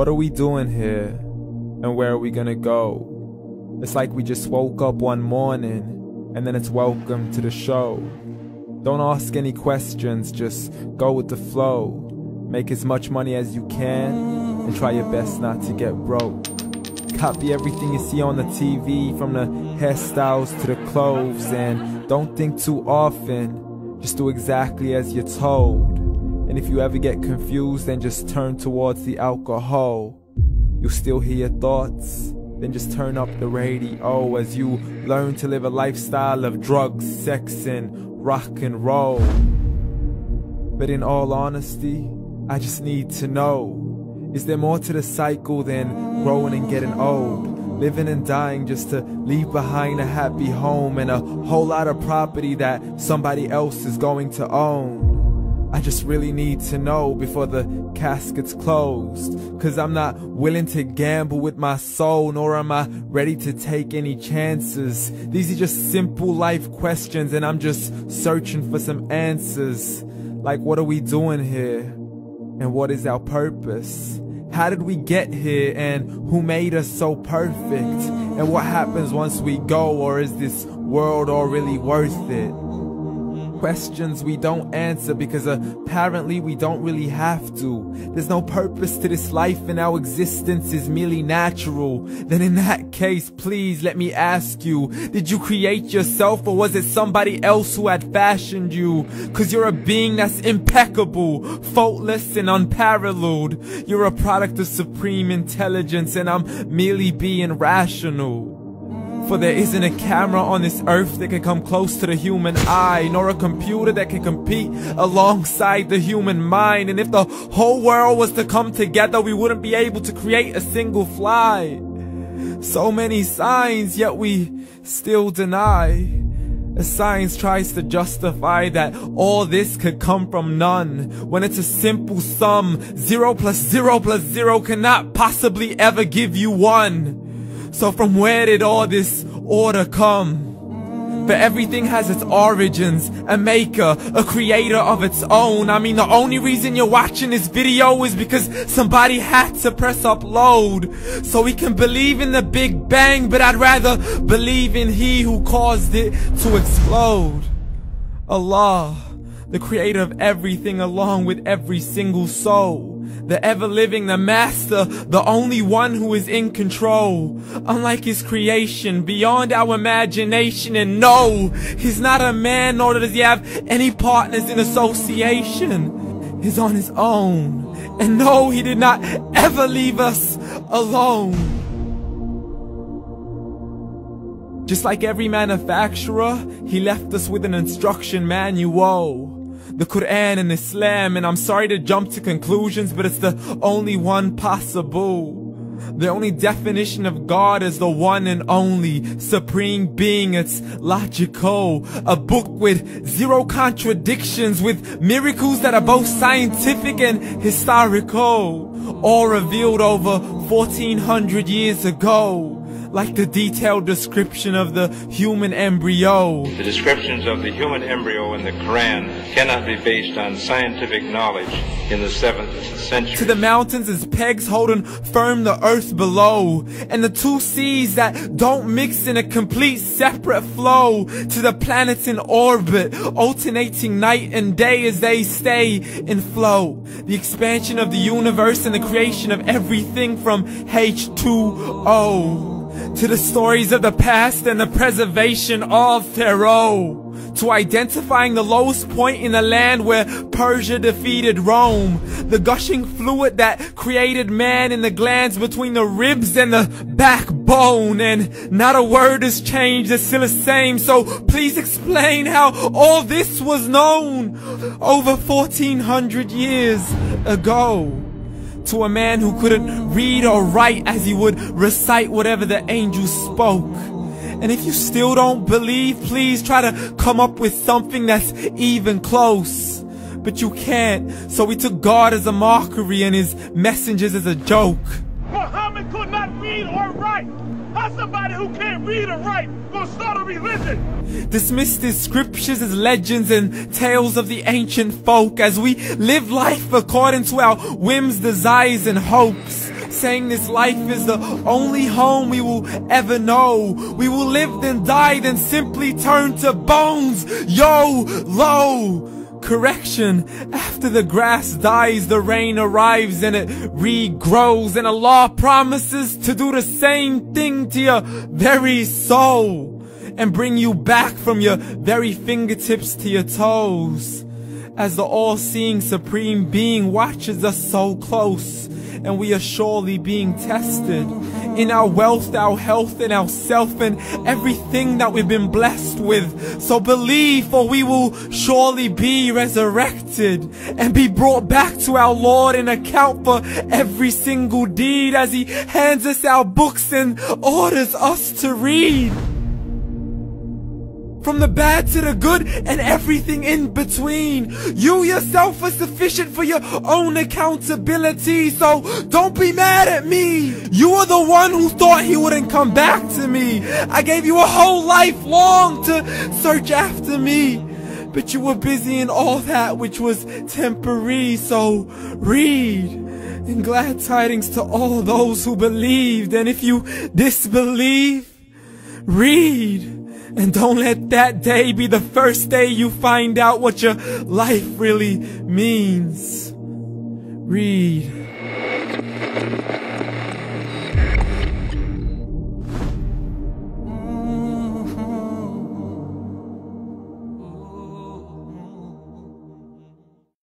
What are we doing here? And where are we gonna go? It's like we just woke up one morning, and then it's welcome to the show. Don't ask any questions, just go with the flow. Make as much money as you can, and try your best not to get broke. Copy everything you see on the TV, from the hairstyles to the clothes, and don't think too often, just do exactly as you're told. And if you ever get confused, then just turn towards the alcohol. You'll still hear your thoughts, then just turn up the radio as you learn to live a lifestyle of drugs, sex, and rock and roll. But in all honesty, I just need to know, is there more to the cycle than growing and getting old? Living and dying just to leave behind a happy home and a whole lot of property that somebody else is going to own. I just really need to know before the casket's closed, 'cause I'm not willing to gamble with my soul, nor am I ready to take any chances. These are just simple life questions, and I'm just searching for some answers. Like, what are we doing here? And what is our purpose? How did we get here, and who made us so perfect? And what happens once we go, or is this world all really worth it? Questions we don't answer because apparently we don't really have to. There's no purpose to this life and our existence is merely natural. Then in that case, please let me ask you, did you create yourself, or was it somebody else who had fashioned you? 'Cause you're a being that's impeccable, faultless and unparalleled. You're a product of supreme intelligence, and I'm merely being rational. For there isn't a camera on this earth that can come close to the human eye, nor a computer that can compete alongside the human mind. And if the whole world was to come together, we wouldn't be able to create a single fly. So many signs, yet we still deny. As science tries to justify that all this could come from none, when it's a simple sum. 0 plus 0 plus 0 cannot possibly ever give you 1. So from where did all this order come? For everything has its origins, a maker, a creator of its own. I mean, the only reason you're watching this video is because somebody had to press upload. So we can believe in the Big Bang, but I'd rather believe in He who caused it to explode. Allah, the creator of everything along with every single soul. The ever-living, the master, the only one who is in control. Unlike his creation, beyond our imagination. And no, he's not a man, nor does he have any partners in association. He's on his own. And no, he did not ever leave us alone. Just like every manufacturer, he left us with an instruction manual. The Quran and Islam, and I'm sorry to jump to conclusions, but it's the only one possible. The only definition of God is the one and only supreme being. It's logical, a book with 0 contradictions, with miracles that are both scientific and historical, all revealed over 1400 years ago. Like the detailed description of the human embryo. The descriptions of the human embryo in the Quran cannot be based on scientific knowledge in the 7th century. To the mountains as pegs holding firm the earth below, and the 2 seas that don't mix in a complete separate flow. To the planets in orbit, alternating night and day as they stay in flow. The expansion of the universe and the creation of everything from H2O. To the stories of the past and the preservation of Pharaoh. To identifying the lowest point in the land where Persia defeated Rome. The gushing fluid that created man in the glands between the ribs and the backbone. And not a word has changed, it's still the same. So please explain how all this was known over 1400 years ago. To a man who couldn't read or write, as he would recite whatever the angels spoke. And if you still don't believe, please try to come up with something that's even close. But you can't, so we took God as a mockery and his messengers as a joke. Muhammad could not read or write. How's somebody who can't read or write gonna start a religion? Dismissed his scriptures as legends and tales of the ancient folk, as we live life according to our whims, desires, and hopes. saying this life is the only home we will ever know. We will live then die, then simply turn to bones. YOLO! Correction, after the grass dies, the rain arrives and it regrows, and Allah promises to do the same thing to your very soul and bring you back from your very fingertips to your toes, as the all-seeing supreme being watches us so close, and we are surely being tested in our wealth, our health, and our self, and everything that we've been blessed with. So believe, for we will surely be resurrected and be brought back to our Lord and account for every single deed, as He hands us our books and orders us to read. From the bad to the good and everything in between. You yourself are sufficient for your own accountability, so don't be mad at me. You are the one who thought He wouldn't come back to me. I gave you a whole life long to search after me, but you were busy in all that which was temporary. So read, and glad tidings to all those who believed. And if you disbelieve, read. And don't let that day be the first day you find out what your life really means. Read.